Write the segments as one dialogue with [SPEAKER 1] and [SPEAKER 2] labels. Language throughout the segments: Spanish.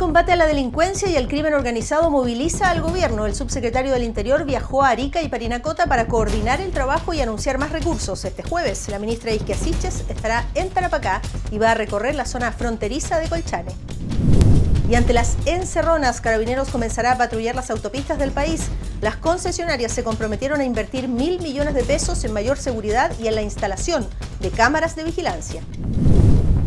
[SPEAKER 1] combate a la delincuencia y el crimen organizado moviliza al gobierno. El subsecretario del Interior viajó a Arica y Parinacota para coordinar el trabajo y anunciar más recursos. Este jueves, la ministra Isquia Siches estará en Tarapacá y va a recorrer la zona fronteriza de Colchane. Y ante las encerronas, Carabineros comenzará a patrullar las autopistas del país. Las concesionarias se comprometieron a invertir 1.000 millones de pesos en mayor seguridad y en la instalación de cámaras de vigilancia.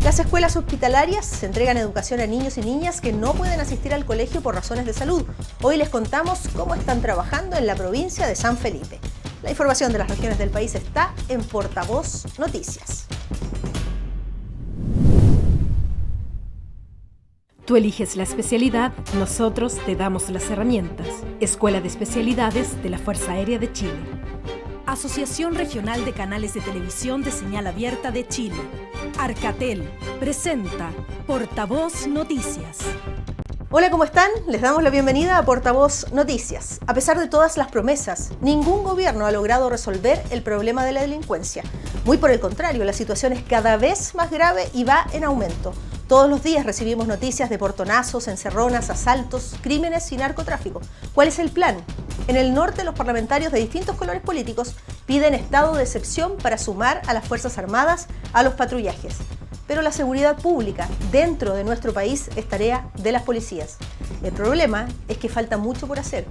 [SPEAKER 1] Las escuelas hospitalarias se entregan educación a niños y niñas que no pueden asistir al colegio por razones de salud. Hoy les contamos cómo están trabajando en la provincia de San Felipe. La información de las regiones del país está en Portavoz Noticias.
[SPEAKER 2] Tú eliges la especialidad, nosotros te damos las herramientas. Escuela de Especialidades de la Fuerza Aérea de Chile. Asociación Regional de Canales de Televisión de Señal Abierta de Chile. Arcatel presenta Portavoz Noticias.
[SPEAKER 1] Hola, ¿cómo están? Les damos la bienvenida a Portavoz Noticias. A pesar de todas las promesas, ningún gobierno ha logrado resolver el problema de la delincuencia. Muy por el contrario, la situación es cada vez más grave y va en aumento. Todos los días recibimos noticias de portonazos, encerronas, asaltos, crímenes y narcotráfico. ¿Cuál es el plan? En el norte, los parlamentarios de distintos colores políticos piden estado de excepción para sumar a las Fuerzas Armadas a los patrullajes. Pero la seguridad pública dentro de nuestro país es tarea de las policías. El problema es que falta mucho por hacer.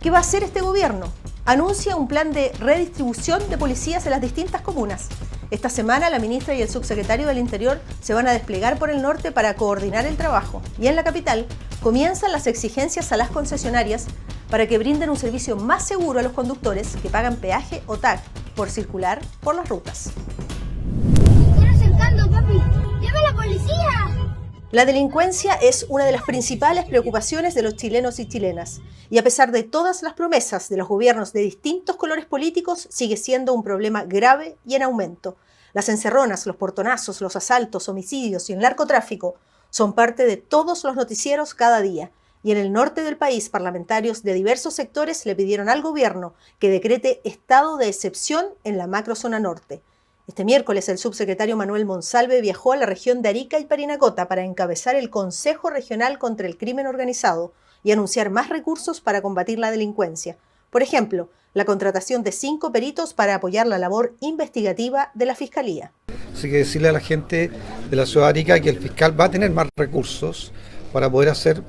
[SPEAKER 1] ¿Qué va a hacer este gobierno? Anuncia un plan de redistribución de policías en las distintas comunas. Esta semana la ministra y el subsecretario del Interior se van a desplegar por el norte para coordinar el trabajo. Y en la capital comienzan las exigencias a las concesionarias para que brinden un servicio más seguro a los conductores que pagan peaje o TAC por circular por las rutas.
[SPEAKER 3] ¡Están acercando, papi! ¡Llama a la policía!
[SPEAKER 1] La delincuencia es una de las principales preocupaciones de los chilenos y chilenas. Y a pesar de todas las promesas de los gobiernos de distintos colores políticos, sigue siendo un problema grave y en aumento. Las encerronas, los portonazos, los asaltos, homicidios y el narcotráfico son parte de todos los noticieros cada día. Y en el norte del país, parlamentarios de diversos sectores le pidieron al gobierno que decrete estado de excepción en la macrozona norte. Este miércoles, el subsecretario Manuel Monsalve viajó a la región de Arica y Parinacota para encabezar el Consejo Regional contra el Crimen Organizado y anunciar más recursos para combatir la delincuencia. Por ejemplo, la contratación de 5 peritos para apoyar la labor investigativa de la Fiscalía.
[SPEAKER 4] Así que decirle a la gente de la ciudad de Arica que el fiscal va a tener más recursos para poder hacer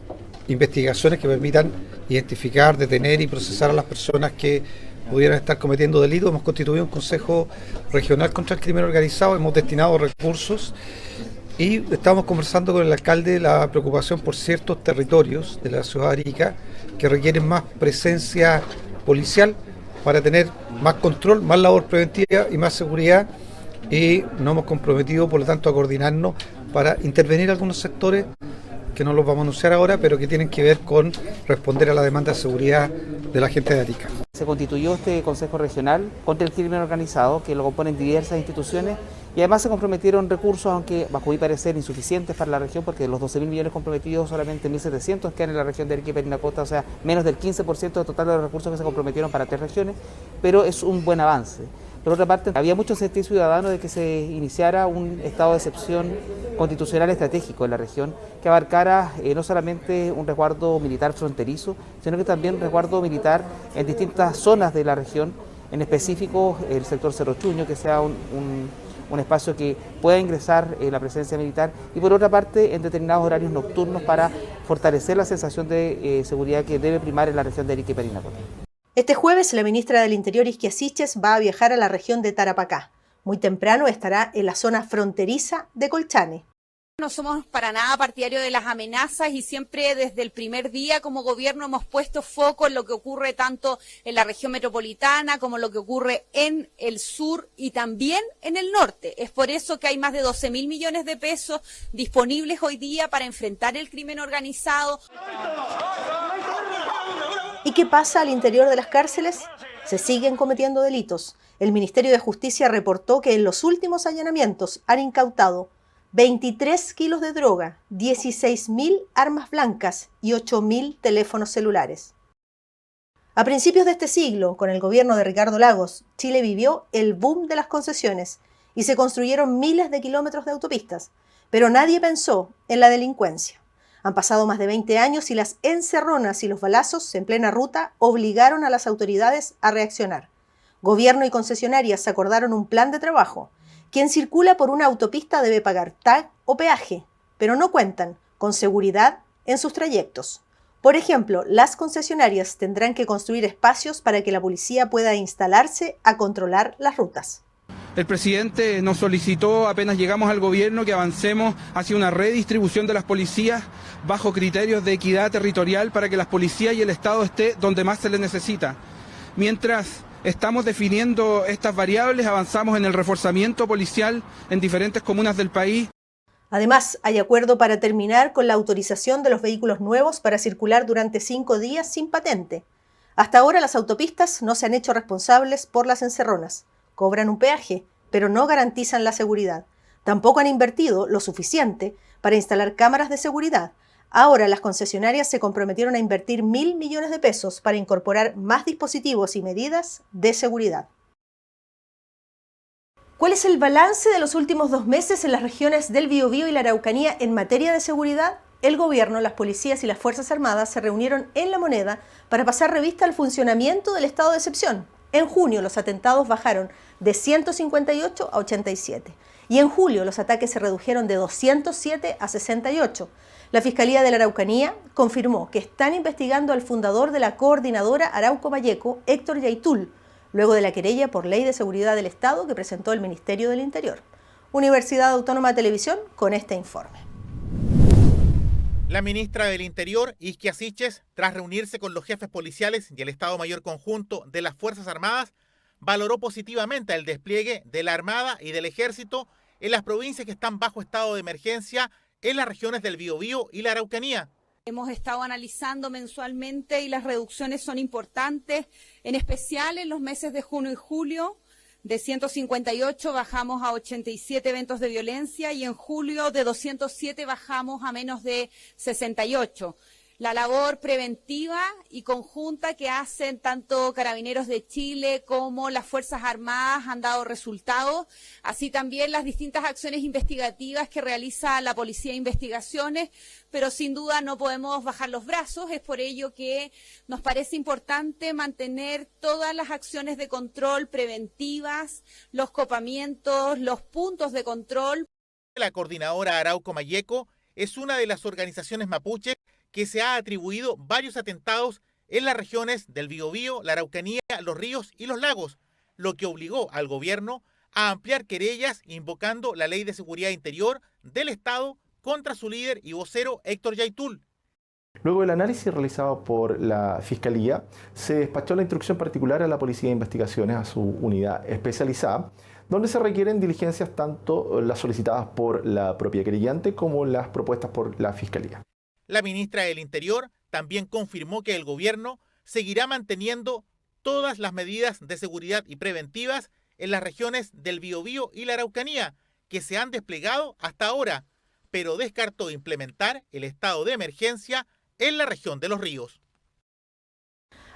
[SPEAKER 4] investigaciones que permitan identificar, detener y procesar a las personas que pudieran estar cometiendo delitos. Hemos constituido un Consejo Regional contra el Crimen Organizado, hemos destinado recursos y estamos conversando con el alcalde la preocupación por ciertos territorios de la ciudad de Arica que requieren más presencia policial para tener más control, más labor preventiva y más seguridad, y nos hemos comprometido por lo tanto a coordinarnos para intervenir algunos sectores que no los vamos a anunciar ahora, pero que tienen que ver con responder a la demanda de seguridad de la gente de Arica.
[SPEAKER 5] Se constituyó este Consejo Regional contra el Crimen Organizado, que lo componen diversas instituciones, y además se comprometieron recursos, aunque bajo mi parecer insuficientes para la región, porque de los 12.000 millones comprometidos solamente 1.700 quedan en la región de Arica y Parinacota, o sea, menos del 15% del total de los recursos que se comprometieron para 3 regiones, pero es un buen avance. Por otra parte, había mucho sentir ciudadano de que se iniciara un estado de excepción constitucional estratégico en la región que abarcara no solamente un resguardo militar fronterizo, sino que también un resguardo militar en distintas zonas de la región, en específico el sector Cerro Chuño, que sea un espacio que pueda ingresar la presencia militar, y por otra parte en determinados horarios nocturnos para fortalecer la sensación de seguridad que debe primar en la región de Arica y Parinacota.
[SPEAKER 1] Este jueves, la ministra del Interior, Isquia Siches, va a viajar a la región de Tarapacá. Muy temprano estará en la zona fronteriza de Colchane.
[SPEAKER 6] No somos para nada partidarios de las amenazas y siempre desde el primer día como gobierno hemos puesto foco en lo que ocurre tanto en la región metropolitana como lo que ocurre en el sur y también en el norte. Es por eso que hay más de 12.000 millones de pesos disponibles hoy día para enfrentar el crimen organizado.
[SPEAKER 1] ¿Y qué pasa al interior de las cárceles? Se siguen cometiendo delitos. El Ministerio de Justicia reportó que en los últimos allanamientos han incautado 23 kilos de droga, 16.000 armas blancas y 8.000 teléfonos celulares. A principios de este siglo, con el gobierno de Ricardo Lagos, Chile vivió el boom de las concesiones y se construyeron miles de kilómetros de autopistas, pero nadie pensó en la delincuencia. Han pasado más de 20 años y las encerronas y los balazos en plena ruta obligaron a las autoridades a reaccionar. Gobierno y concesionarias acordaron un plan de trabajo. Quien circula por una autopista debe pagar tag o peaje, pero no cuentan con seguridad en sus trayectos. Por ejemplo, las concesionarias tendrán que construir espacios para que la policía pueda instalarse a controlar las rutas.
[SPEAKER 7] El presidente nos solicitó, apenas llegamos al gobierno, que avancemos hacia una redistribución de las policías bajo criterios de equidad territorial para que las policías y el Estado esté donde más se les necesita. Mientras estamos definiendo estas variables, avanzamos en el reforzamiento policial en diferentes comunas del país.
[SPEAKER 1] Además, hay acuerdo para terminar con la autorización de los vehículos nuevos para circular durante 5 días sin patente. Hasta ahora las autopistas no se han hecho responsables por las encerronas. Cobran un peaje, pero no garantizan la seguridad. Tampoco han invertido lo suficiente para instalar cámaras de seguridad. Ahora las concesionarias se comprometieron a invertir 1.000 millones de pesos para incorporar más dispositivos y medidas de seguridad. ¿Cuál es el balance de los últimos 2 meses en las regiones del Biobío y la Araucanía en materia de seguridad? El gobierno, las policías y las Fuerzas Armadas se reunieron en La Moneda para pasar revista al funcionamiento del estado de excepción. En junio los atentados bajaron de 158 a 87 y en julio los ataques se redujeron de 207 a 68. La Fiscalía de la Araucanía confirmó que están investigando al fundador de la coordinadora Arauco Mayeco, Héctor Yaitul, luego de la querella por Ley de Seguridad del Estado que presentó el Ministerio del Interior. Universidad Autónoma de Televisión con este informe.
[SPEAKER 8] La ministra del Interior, Isquia Siches, tras reunirse con los jefes policiales y el Estado Mayor Conjunto de las Fuerzas Armadas, valoró positivamente el despliegue de la Armada y del Ejército en las provincias que están bajo estado de emergencia en las regiones del Biobío y la Araucanía.
[SPEAKER 6] Hemos estado analizando mensualmente y las reducciones son importantes, en especial en los meses de junio y julio. De 158 bajamos a 87 eventos de violencia y en julio de 207 bajamos a menos de 68. La labor preventiva y conjunta que hacen tanto Carabineros de Chile como las Fuerzas Armadas han dado resultados, así también las distintas acciones investigativas que realiza la Policía de Investigaciones, pero sin duda no podemos bajar los brazos, es por ello que nos parece importante mantener todas las acciones de control preventivas, los copamientos, los puntos de control.
[SPEAKER 8] La coordinadora Arauco Mayeco es una de las organizaciones mapuches que se ha atribuido varios atentados en las regiones del Biobío, la Araucanía, los ríos y los lagos, lo que obligó al gobierno a ampliar querellas invocando la Ley de Seguridad Interior del Estado contra su líder y vocero Héctor Yaitul.
[SPEAKER 9] Luego del análisis realizado por la Fiscalía, se despachó la instrucción particular a la Policía de Investigaciones, a su unidad especializada, donde se requieren diligencias tanto las solicitadas por la propia querellante como las propuestas por la Fiscalía.
[SPEAKER 8] La ministra del Interior también confirmó que el gobierno seguirá manteniendo todas las medidas de seguridad y preventivas en las regiones del Biobío y la Araucanía que se han desplegado hasta ahora, pero descartó implementar el estado de emergencia en la región de los ríos.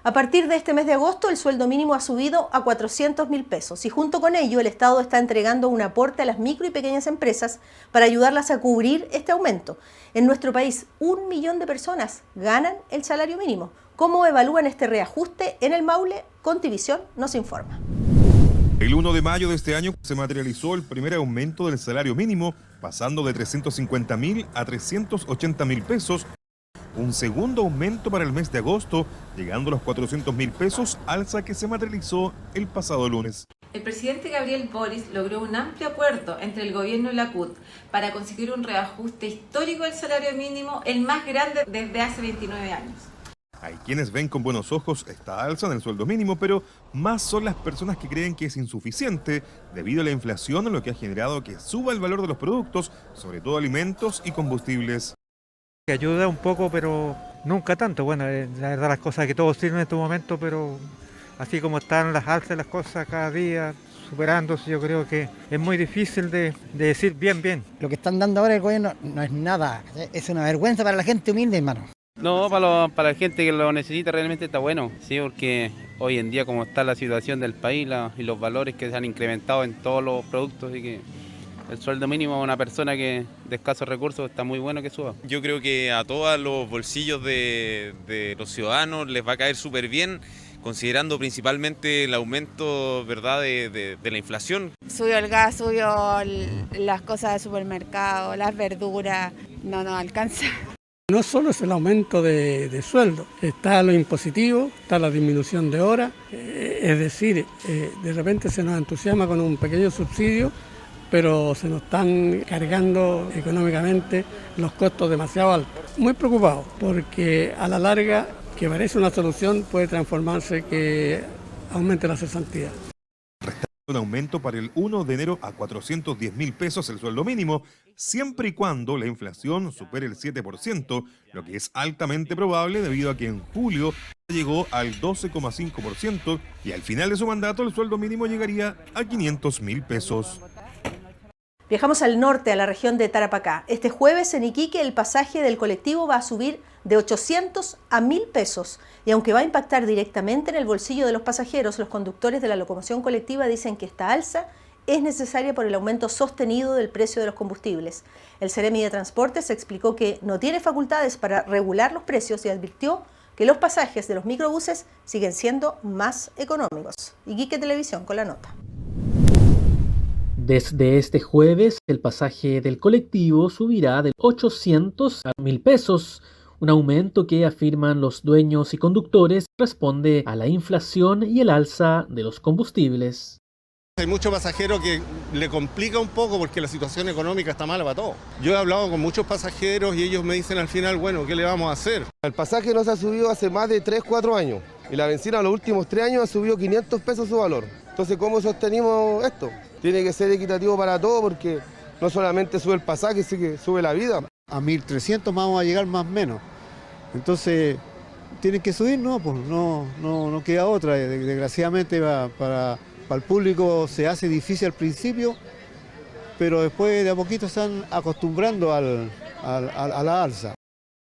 [SPEAKER 1] A partir de este mes de agosto, el sueldo mínimo ha subido a 400.000 pesos y junto con ello el Estado está entregando un aporte a las micro y pequeñas empresas para ayudarlas a cubrir este aumento. En nuestro país, 1 millón de personas ganan el salario mínimo. ¿Cómo evalúan este reajuste en el Maule? Contivisión nos informa.
[SPEAKER 10] El 1 de mayo de este año se materializó el primer aumento del salario mínimo, pasando de 350.000 a 380.000 pesos. Un segundo aumento para el mes de agosto, llegando a los 400.000 pesos, alza que se materializó el pasado lunes.
[SPEAKER 11] El presidente Gabriel Boric logró un amplio acuerdo entre el gobierno y la CUT para conseguir un reajuste histórico del salario mínimo, el más grande desde hace 29 años.
[SPEAKER 10] Hay quienes ven con buenos ojos esta alza en el sueldo mínimo, pero más son las personas que creen que es insuficiente debido a la inflación, lo que ha generado que suba el valor de los productos, sobre todo alimentos y combustibles.
[SPEAKER 12] Ayuda un poco, pero nunca tanto. Bueno, la verdad las cosas que todos sirven en este momento, pero así como están las alzas, las cosas cada día superándose, yo creo que es muy difícil de decir bien.
[SPEAKER 13] Lo que están dando ahora el gobierno no es nada, es una vergüenza para la gente humilde, hermano.
[SPEAKER 14] No, para la gente que lo necesita realmente está bueno, sí, porque hoy en día como está la situación del país y los valores que se han incrementado en todos los productos, así que El sueldo mínimo a una persona que de escasos recursos está muy bueno que suba.
[SPEAKER 15] Yo creo que a todos los bolsillos de los ciudadanos les va a caer súper bien, considerando principalmente el aumento, ¿verdad?, de la inflación.
[SPEAKER 16] Subió el gas, subió las cosas del supermercado, las verduras, no nos alcanza.
[SPEAKER 17] No solo es el aumento de sueldo, está lo impositivo, está la disminución de horas, es decir, de repente se nos entusiasma con un pequeño subsidio, pero se nos están cargando económicamente los costos demasiado altos. Muy preocupados, porque a la larga, que parece una solución, puede transformarse que aumente la cesantía.
[SPEAKER 10] Un aumento para el 1 de enero a 410.000 pesos el sueldo mínimo, siempre y cuando la inflación supere el 7%, lo que es altamente probable debido a que en julio llegó al 12,5% y al final de su mandato el sueldo mínimo llegaría a 500.000 pesos.
[SPEAKER 1] Viajamos al norte, a la región de Tarapacá. Este jueves en Iquique el pasaje del colectivo va a subir de 800 a 1.000 pesos. Y aunque va a impactar directamente en el bolsillo de los pasajeros, los conductores de la locomoción colectiva dicen que esta alza es necesaria por el aumento sostenido del precio de los combustibles. El Ceremi de Transportes explicó que no tiene facultades para regular los precios y advirtió que los pasajes de los microbuses siguen siendo más económicos. Iquique Televisión con la nota.
[SPEAKER 18] Desde este jueves, el pasaje del colectivo subirá de 800 a 1.000 pesos, un aumento que afirman los dueños y conductores responde a la inflación y el alza de los combustibles.
[SPEAKER 19] Hay muchos pasajeros que le complica un poco porque la situación económica está mala para todos. Yo he hablado con muchos pasajeros y ellos me dicen al final, bueno, ¿qué le vamos a hacer?
[SPEAKER 20] El pasaje no se ha subido hace más de 3-4 años y la benzina los últimos 3 años ha subido 500 pesos su valor. Entonces, ¿cómo sostenimos esto? Tiene que ser equitativo para todos porque no solamente sube el pasaje, sino que sube la vida.
[SPEAKER 21] A 1.300 vamos a llegar más o menos. Entonces, tienen que subir, no, pues no queda otra. Desgraciadamente para el público se hace difícil al principio, pero después de a poquito se están acostumbrando a la alza.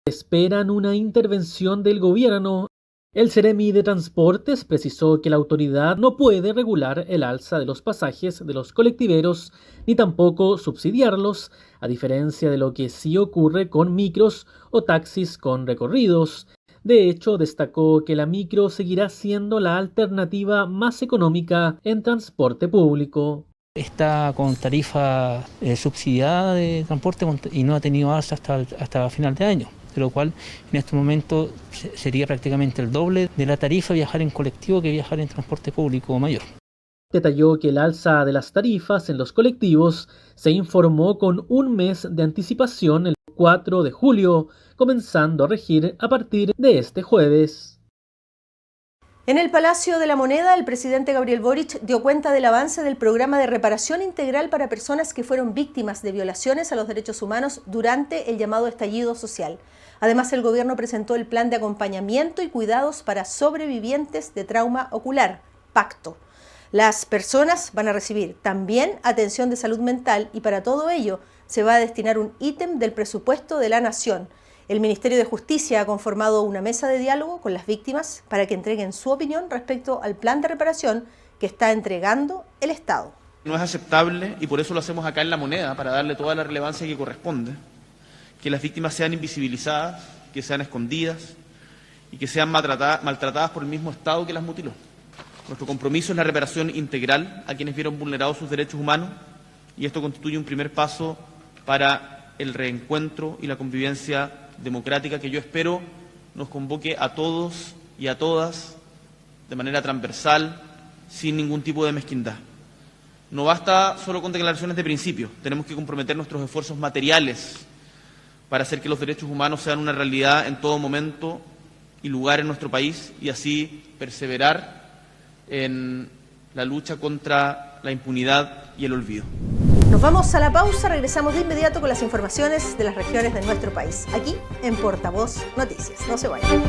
[SPEAKER 18] Esperan una intervención del gobierno. El Ceremi de Transportes precisó que la autoridad no puede regular el alza de los pasajes de los colectiveros ni tampoco subsidiarlos, a diferencia de lo que sí ocurre con micros o taxis con recorridos. De hecho, destacó que la micro seguirá siendo la alternativa más económica en transporte público.
[SPEAKER 22] Está con tarifa subsidiada de transporte y no ha tenido alza hasta final de año, de lo cual en este momento sería prácticamente el doble de la tarifa viajar en colectivo que viajar en transporte público mayor.
[SPEAKER 18] Detalló que el alza de las tarifas en los colectivos se informó con un mes de anticipación el 4 de julio, comenzando a regir a partir de este jueves.
[SPEAKER 1] En el Palacio de la Moneda, el presidente Gabriel Boric dio cuenta del avance del programa de reparación integral para personas que fueron víctimas de violaciones a los derechos humanos durante el llamado estallido social. Además, el gobierno presentó el plan de acompañamiento y cuidados para sobrevivientes de trauma ocular, PACTO. Las personas van a recibir también atención de salud mental y para todo ello se va a destinar un ítem del presupuesto de la Nación. El Ministerio de Justicia ha conformado una mesa de diálogo con las víctimas para que entreguen su opinión respecto al plan de reparación que está entregando el Estado.
[SPEAKER 23] No es aceptable, y por eso lo hacemos acá en La Moneda, para darle toda la relevancia que corresponde, que las víctimas sean invisibilizadas, que sean escondidas y que sean maltratadas por el mismo Estado que las mutiló. Nuestro compromiso es la reparación integral a quienes vieron vulnerados sus derechos humanos y esto constituye un primer paso para el reencuentro y la convivencia democrática que yo espero nos convoque a todos y a todas de manera transversal, sin ningún tipo de mezquindad. No basta solo con declaraciones de principio, tenemos que comprometer nuestros esfuerzos materiales para hacer que los derechos humanos sean una realidad en todo momento y lugar en nuestro país y así perseverar en la lucha contra la impunidad y el olvido.
[SPEAKER 1] Nos vamos a la pausa, regresamos de inmediato con las informaciones de las regiones de nuestro país, aquí en Portavoz Noticias. No se vayan.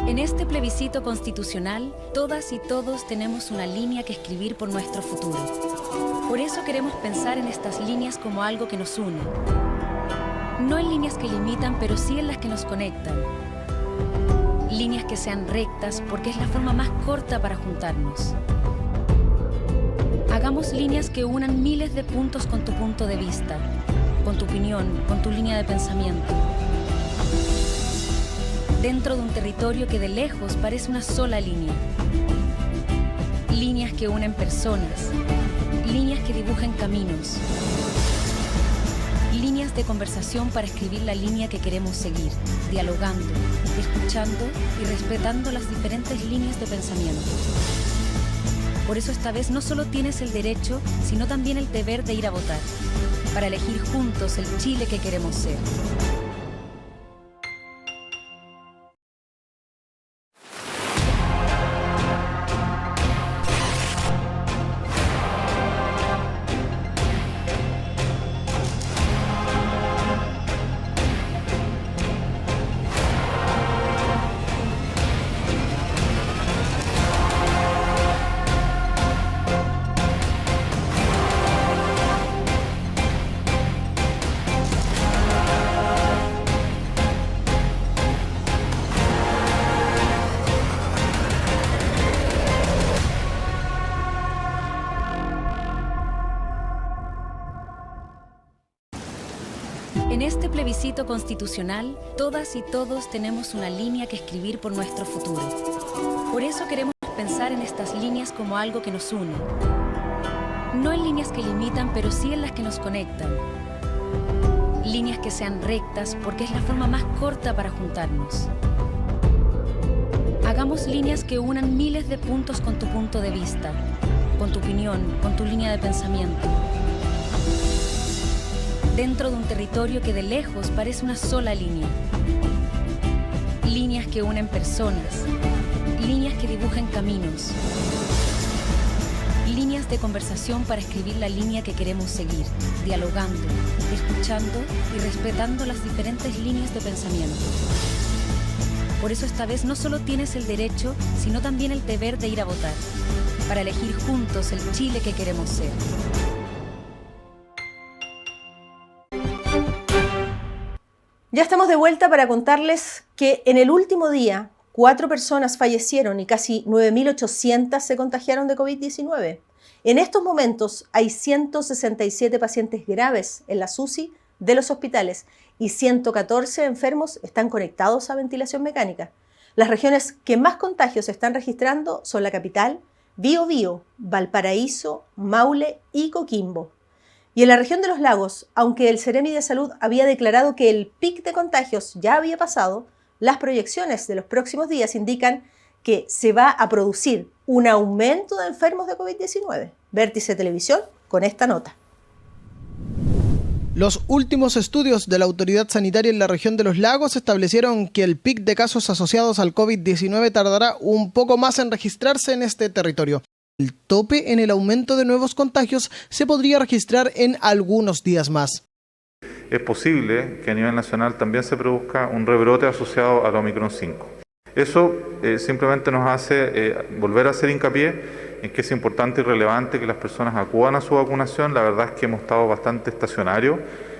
[SPEAKER 24] En este plebiscito constitucional, todas y todos tenemos una línea que escribir por nuestro futuro. Por eso queremos pensar en estas líneas como algo que nos une. No en líneas que limitan, pero sí en las que nos conectan. Líneas que sean rectas porque es la forma más corta para juntarnos. Hagamos Hagamos líneas que unan miles de puntos con tu punto de vista, con tu opinión, con tu línea de pensamiento. Dentro de un territorio que de lejos parece una sola línea. Líneas que unen personas, líneas que dibujan caminos. Líneas de conversación para escribir la línea que queremos seguir, dialogando, escuchando y respetando las diferentes líneas de pensamiento. Por eso esta vez no solo tienes el derecho, sino también el deber de ir a votar, para elegir juntos el Chile que queremos ser. En este plebiscito constitucional, todas y todos tenemos una línea que escribir por nuestro futuro. Por eso queremos pensar en estas líneas como algo que nos une. No en líneas que limitan, pero sí en las que nos conectan. Líneas que sean rectas, porque es la forma más corta para juntarnos. Hagamos líneas que unan miles de puntos con tu punto de vista, con tu opinión, con tu línea de pensamiento. Dentro de un territorio que de lejos parece una sola línea. Líneas que unen personas, líneas que dibujan caminos. Líneas de conversación para escribir la línea que queremos seguir, dialogando, escuchando y respetando las diferentes líneas de pensamiento. Por eso esta vez no solo tienes el derecho, sino también el deber de ir a votar, para elegir juntos el Chile que queremos ser.
[SPEAKER 1] Ya estamos de vuelta para contarles que en el último día 4 personas fallecieron y casi 9.800 se contagiaron de COVID-19. En estos momentos hay 167 pacientes graves en las UCI de los hospitales y 114 enfermos están conectados a ventilación mecánica. Las regiones que más contagios están registrando son la capital, Biobío, Valparaíso, Maule y Coquimbo. Y en la región de los lagos, aunque el Ceremi de Salud había declarado que el pic de contagios ya había pasado, las proyecciones de los próximos días indican que se va a producir un aumento de enfermos de COVID-19. Vértice Televisión con esta nota.
[SPEAKER 2] Los últimos estudios de la autoridad sanitaria en la región de los lagos establecieron que el pic de casos asociados al COVID-19 tardará un poco más en registrarse en este territorio. El tope en el aumento de nuevos contagios se podría registrar en algunos días más.
[SPEAKER 3] Es posible que a nivel nacional también se produzca un rebrote asociado al Omicron 5. Eso simplemente nos hace volver a hacer hincapié en que es importante y relevante que las personas acudan a su vacunación. La verdad es que hemos estado bastante estacionarios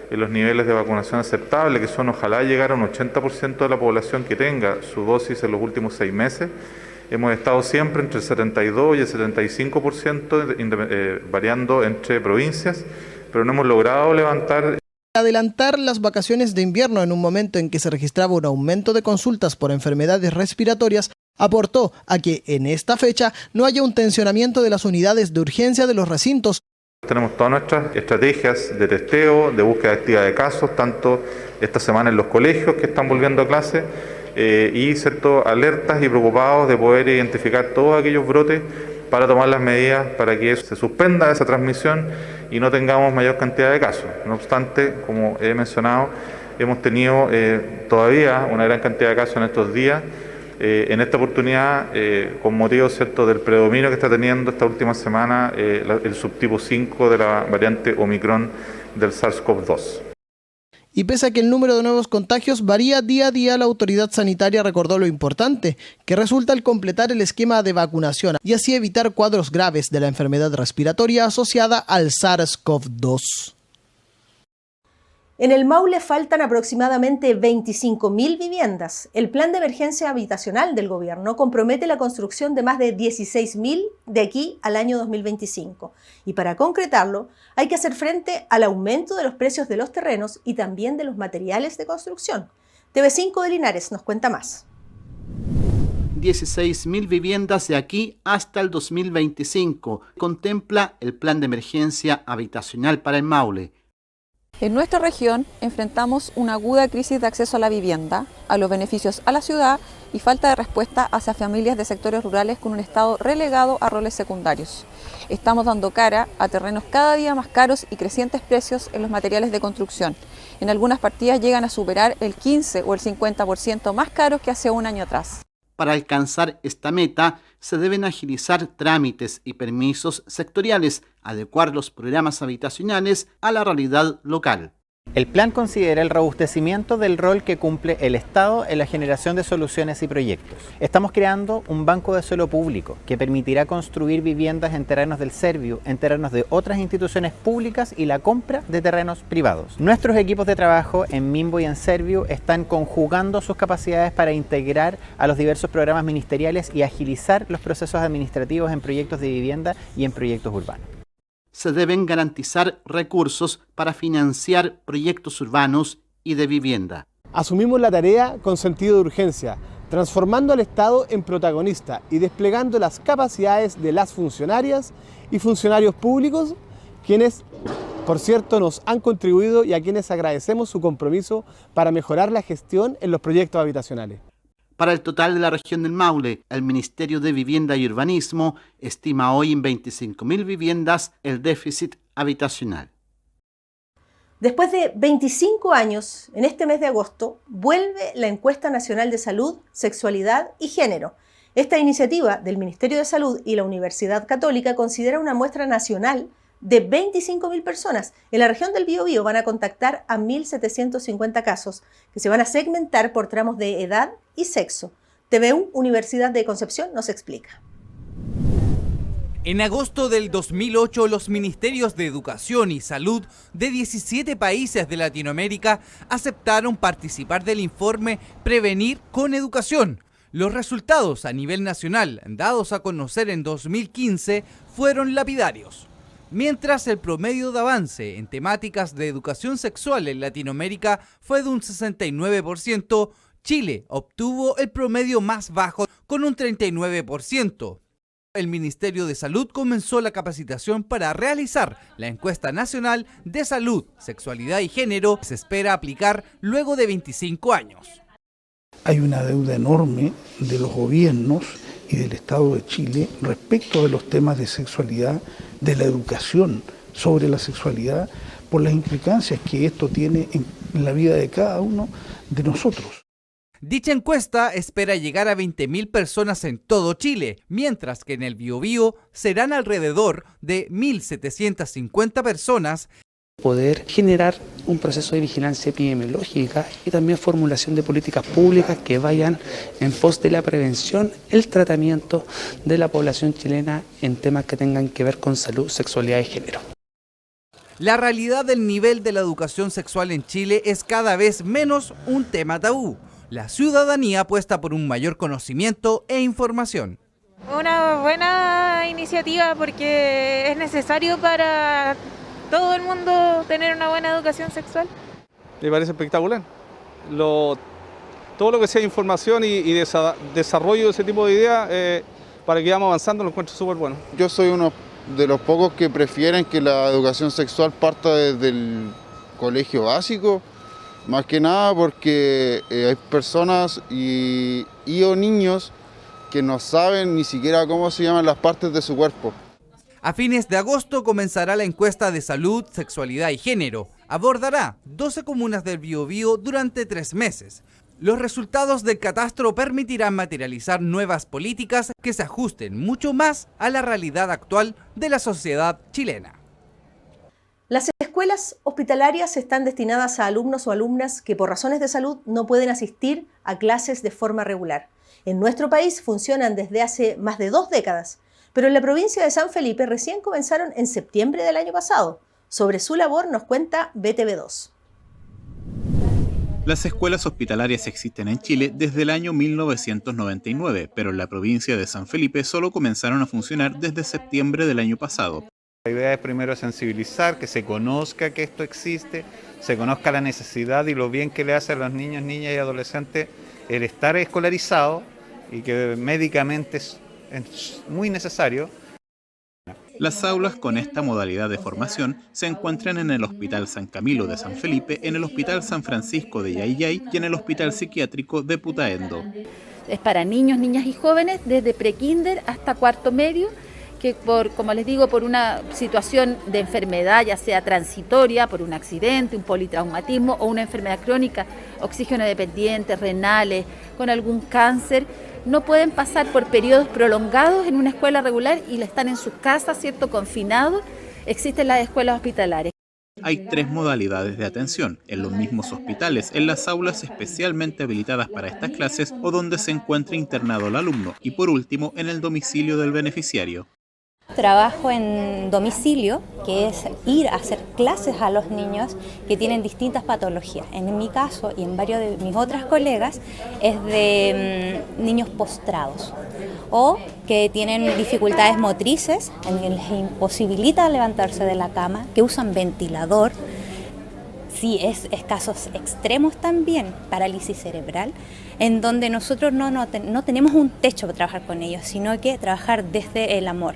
[SPEAKER 3] en los niveles de vacunación aceptables, que son ojalá llegar a un 80% de la población que tenga su dosis en los últimos 6 meses. Hemos estado siempre entre el 72 y el 75%, variando entre provincias, pero no hemos logrado
[SPEAKER 2] adelantar las vacaciones de invierno en un momento en que se registraba un aumento de consultas por enfermedades respiratorias, aportó a que en esta fecha no haya un tensionamiento de las unidades de urgencia de los recintos.
[SPEAKER 3] Tenemos todas nuestras estrategias de testeo, de búsqueda activa de casos, tanto esta semana en los colegios que están volviendo a clase, y alertas y preocupados de poder identificar todos aquellos brotes para tomar las medidas para que se suspenda esa transmisión y no tengamos mayor cantidad de casos. No obstante, como he mencionado, hemos tenido todavía una gran cantidad de casos en estos días. En esta oportunidad, con motivo del predominio que está teniendo esta última semana el subtipo 5 de la variante Omicron del SARS-CoV-2.
[SPEAKER 2] Y pese a que el número de nuevos contagios varía día a día, la autoridad sanitaria recordó lo importante que resulta el completar el esquema de vacunación y así evitar cuadros graves de la enfermedad respiratoria asociada al SARS-CoV-2.
[SPEAKER 1] En el Maule faltan aproximadamente 25.000 viviendas. El plan de emergencia habitacional del gobierno compromete la construcción de más de 16.000 de aquí al año 2025. Y para concretarlo, hay que hacer frente al aumento de los precios de los terrenos y también de los materiales de construcción. TV5 de Linares nos cuenta más.
[SPEAKER 4] 16.000 viviendas de aquí hasta el 2025. Contempla el plan de emergencia habitacional para el Maule.
[SPEAKER 5] En nuestra región enfrentamos una aguda crisis de acceso a la vivienda, a los beneficios a la ciudad y falta de respuesta hacia familias de sectores rurales con un estado relegado a roles secundarios. Estamos dando cara a terrenos cada día más caros y crecientes precios en los materiales de construcción. En algunas partidas llegan a superar el 15 o el 50% más caros que hace un año atrás.
[SPEAKER 4] Para alcanzar esta meta, se deben agilizar trámites y permisos sectoriales, adecuar los programas habitacionales a la realidad local.
[SPEAKER 6] El plan considera el robustecimiento del rol que cumple el Estado en la generación de soluciones y proyectos. Estamos creando un banco de suelo público que permitirá construir viviendas en terrenos del Serviu, en terrenos de otras instituciones públicas y la compra de terrenos privados. Nuestros equipos de trabajo en Minvo y en Serviu están conjugando sus capacidades para integrar a los diversos programas ministeriales y agilizar los procesos administrativos en proyectos de vivienda y en proyectos urbanos.
[SPEAKER 4] Se deben garantizar recursos para financiar proyectos urbanos y de vivienda.
[SPEAKER 7] Asumimos la tarea con sentido de urgencia, transformando al Estado en protagonista y desplegando las capacidades de las funcionarias y funcionarios públicos, quienes, por cierto, nos han contribuido y a quienes agradecemos su compromiso para mejorar la gestión en los proyectos habitacionales.
[SPEAKER 4] Para el total de la región del Maule, el Ministerio de Vivienda y Urbanismo estima hoy en 25.000 viviendas el déficit habitacional.
[SPEAKER 1] Después de 25 años, en este mes de agosto, vuelve la Encuesta Nacional de Salud, Sexualidad y Género. Esta iniciativa del Ministerio de Salud y la Universidad Católica considera una muestra nacional de 25.000 personas. En la región del Biobío van a contactar a 1.750 casos que se van a segmentar por tramos de edad y sexo. TVU Universidad de Concepción nos explica.
[SPEAKER 25] En agosto del 2008, los ministerios de Educación y Salud de 17 países de Latinoamérica aceptaron participar del informe Prevenir con Educación. Los resultados a nivel nacional, dados a conocer en 2015, fueron lapidarios. Mientras el promedio de avance en temáticas de educación sexual en Latinoamérica fue de un 69%, Chile obtuvo el promedio más bajo con un 39%. El Ministerio de Salud comenzó la capacitación para realizar la encuesta nacional de salud, sexualidad y género que se espera aplicar luego de 25 años.
[SPEAKER 26] Hay una deuda enorme de los gobiernos y del Estado de Chile respecto de los temas de sexualidad, de la educación sobre la sexualidad, por las implicancias que esto tiene en la vida de cada uno de nosotros.
[SPEAKER 25] Dicha encuesta espera llegar a 20.000 personas en todo Chile, mientras que en el Biobío serán alrededor de 1.750 personas.
[SPEAKER 27] Poder generar un proceso de vigilancia epidemiológica y también formulación de políticas públicas que vayan en pos de la prevención, el tratamiento de la población chilena en temas que tengan que ver con salud, sexualidad y género.
[SPEAKER 25] La realidad del nivel de la educación sexual en Chile es cada vez menos un tema tabú. La ciudadanía apuesta por un mayor conocimiento e información.
[SPEAKER 28] Una buena iniciativa porque es necesario para todo el mundo tener una buena educación sexual.
[SPEAKER 29] Me parece espectacular. Todo lo que sea información y desarrollo de ese tipo de ideas para que vayamos avanzando lo encuentro súper bueno.
[SPEAKER 30] Yo soy uno de los pocos que prefieren que la educación sexual parta desde el colegio básico, más que nada porque hay personas y o niños que no saben ni siquiera cómo se llaman las partes de su cuerpo.
[SPEAKER 25] A fines de agosto comenzará la encuesta de salud, sexualidad y género. Abordará 12 comunas del Biobío durante 3 meses. Los resultados del catastro permitirán materializar nuevas políticas que se ajusten mucho más a la realidad actual de la sociedad chilena.
[SPEAKER 1] Las escuelas hospitalarias están destinadas a alumnos o alumnas que por razones de salud no pueden asistir a clases de forma regular. En nuestro país funcionan desde hace más de 2 décadas, pero en la provincia de San Felipe recién comenzaron en septiembre del año pasado. Sobre su labor nos cuenta BTV2.
[SPEAKER 8] Las escuelas hospitalarias existen en Chile desde el año 1999, pero en la provincia de San Felipe solo comenzaron a funcionar desde septiembre del año pasado.
[SPEAKER 9] La idea es primero sensibilizar, que se conozca que esto existe, se conozca la necesidad y lo bien que le hace a los niños, niñas y adolescentes el estar escolarizado y que médicamente es muy necesario.
[SPEAKER 8] Las aulas con esta modalidad de formación se encuentran en el Hospital San Camilo de San Felipe, en el Hospital San Francisco de Yayay y en el Hospital Psiquiátrico de Putaendo.
[SPEAKER 10] Es para niños, niñas y jóvenes desde prekinder hasta cuarto medio, que como les digo, por una situación de enfermedad, ya sea transitoria, por un accidente, un politraumatismo o una enfermedad crónica, oxígeno dependiente, renales, con algún cáncer, no pueden pasar por periodos prolongados en una escuela regular y están en sus casas, ¿cierto?, confinados. Existen las escuelas hospitalarias.
[SPEAKER 8] Hay 3 modalidades de atención, en los mismos hospitales, en las aulas especialmente habilitadas para estas clases o donde se encuentra internado el alumno y por último en el domicilio del beneficiario.
[SPEAKER 11] Trabajo en domicilio, que es ir a hacer clases a los niños que tienen distintas patologías. En mi caso y en varios de mis otras colegas es de niños postrados o que tienen dificultades motrices, en que les imposibilita levantarse de la cama, que usan ventilador. Sí, es casos extremos también, parálisis cerebral, en donde nosotros no tenemos un techo para trabajar con ellos, sino que trabajar desde el amor.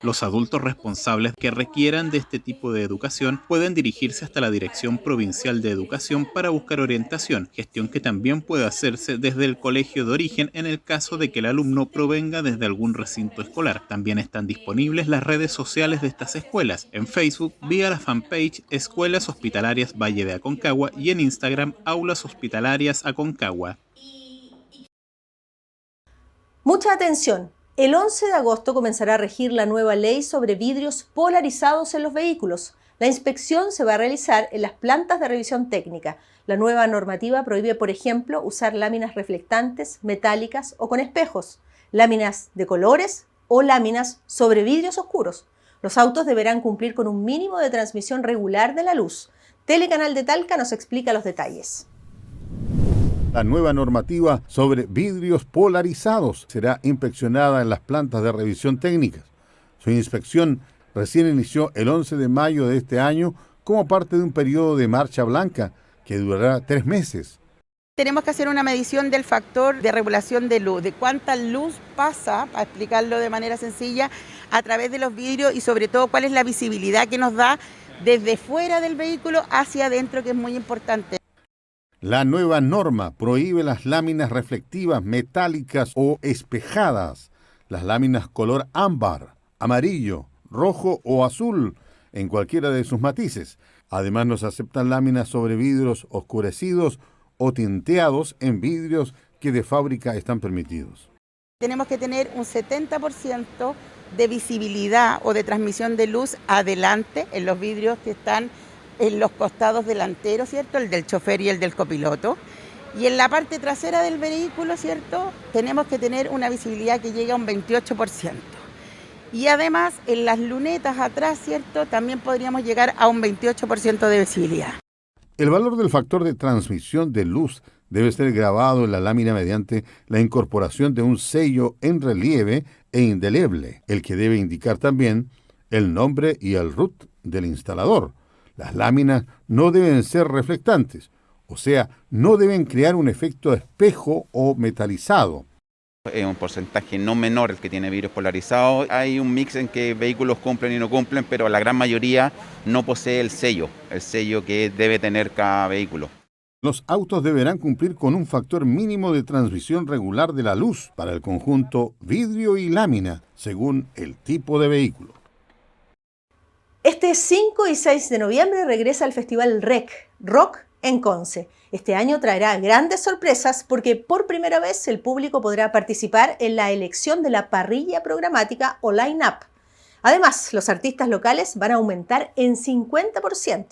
[SPEAKER 8] Los adultos responsables que requieran de este tipo de educación pueden dirigirse hasta la Dirección Provincial de Educación para buscar orientación, gestión que también puede hacerse desde el colegio de origen en el caso de que el alumno provenga desde algún recinto escolar. También están disponibles las redes sociales de estas escuelas, en Facebook vía la fanpage Escuelas Hospitalarias Valle de Aconcagua y en Instagram Aulas Hospitalarias Aconcagua.
[SPEAKER 1] Mucha atención. El 11 de agosto comenzará a regir la nueva ley sobre vidrios polarizados en los vehículos. La inspección se va a realizar en las plantas de revisión técnica. La nueva normativa prohíbe, por ejemplo, usar láminas reflectantes, metálicas o con espejos, láminas de colores o láminas sobre vidrios oscuros. Los autos deberán cumplir con un mínimo de transmisión regular de la luz. Telecanal de Talca nos explica los detalles.
[SPEAKER 12] La nueva normativa sobre vidrios polarizados será inspeccionada en las plantas de revisión técnicas. Su inspección recién inició el 11 de mayo de este año como parte de un periodo de marcha blanca que durará 3 meses.
[SPEAKER 13] Tenemos que hacer una medición del factor de regulación de luz, de cuánta luz pasa, para explicarlo de manera sencilla, a través de los vidrios y sobre todo cuál es la visibilidad que nos da desde fuera del vehículo hacia adentro, que es muy importante.
[SPEAKER 12] La nueva norma prohíbe las láminas reflectivas, metálicas o espejadas, las láminas color ámbar, amarillo, rojo o azul, en cualquiera de sus matices. Además, no se aceptan láminas sobre vidrios oscurecidos o tinteados en vidrios que de fábrica están permitidos.
[SPEAKER 13] Tenemos que tener un 70% de visibilidad o de transmisión de luz adelante en los vidrios que están en los costados delanteros, ¿cierto? El del chofer y el del copiloto. Y en la parte trasera del vehículo, ¿cierto? Tenemos que tener una visibilidad que llegue a un 28%. Y además, en las lunetas atrás, ¿cierto? También podríamos llegar a un 28% de visibilidad.
[SPEAKER 12] El valor del factor de transmisión de luz debe ser grabado en la lámina mediante la incorporación de un sello en relieve e indeleble, el que debe indicar también el nombre y el RUT del instalador. Las láminas no deben ser reflectantes, o sea, no deben crear un efecto espejo o metalizado.
[SPEAKER 14] Es un porcentaje no menor el que tiene vidrios polarizados. Hay un mix en que vehículos cumplen y no cumplen, pero la gran mayoría no posee el sello que debe tener cada vehículo.
[SPEAKER 12] Los autos deberán cumplir con un factor mínimo de transmisión regular de la luz para el conjunto vidrio y lámina, según el tipo de vehículo.
[SPEAKER 1] Este 5 y 6 de noviembre regresa el Festival REC, Rock en Conce. Este año traerá grandes sorpresas porque por primera vez el público podrá participar en la elección de la parrilla programática o line-up. Además, los artistas locales van a aumentar en 50%.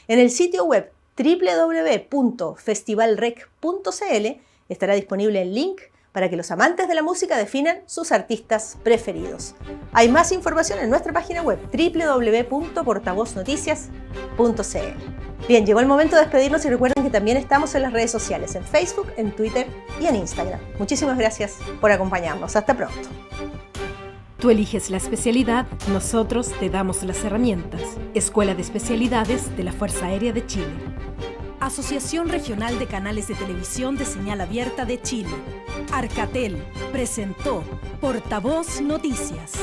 [SPEAKER 1] En el sitio web www.festivalrec.cl estará disponible el link para que los amantes de la música definan sus artistas preferidos. Hay más información en nuestra página web www.portavoznoticias.cl. Bien, llegó el momento de despedirnos y recuerden que también estamos en las redes sociales, en Facebook, en Twitter y en Instagram. Muchísimas gracias por acompañarnos. Hasta pronto.
[SPEAKER 15] Tú eliges la especialidad, nosotros te damos las herramientas. Escuela de Especialidades de la Fuerza Aérea de Chile.
[SPEAKER 16] Asociación Regional de Canales de Televisión de Señal Abierta de Chile. Arcatel presentó Portavoz Noticias.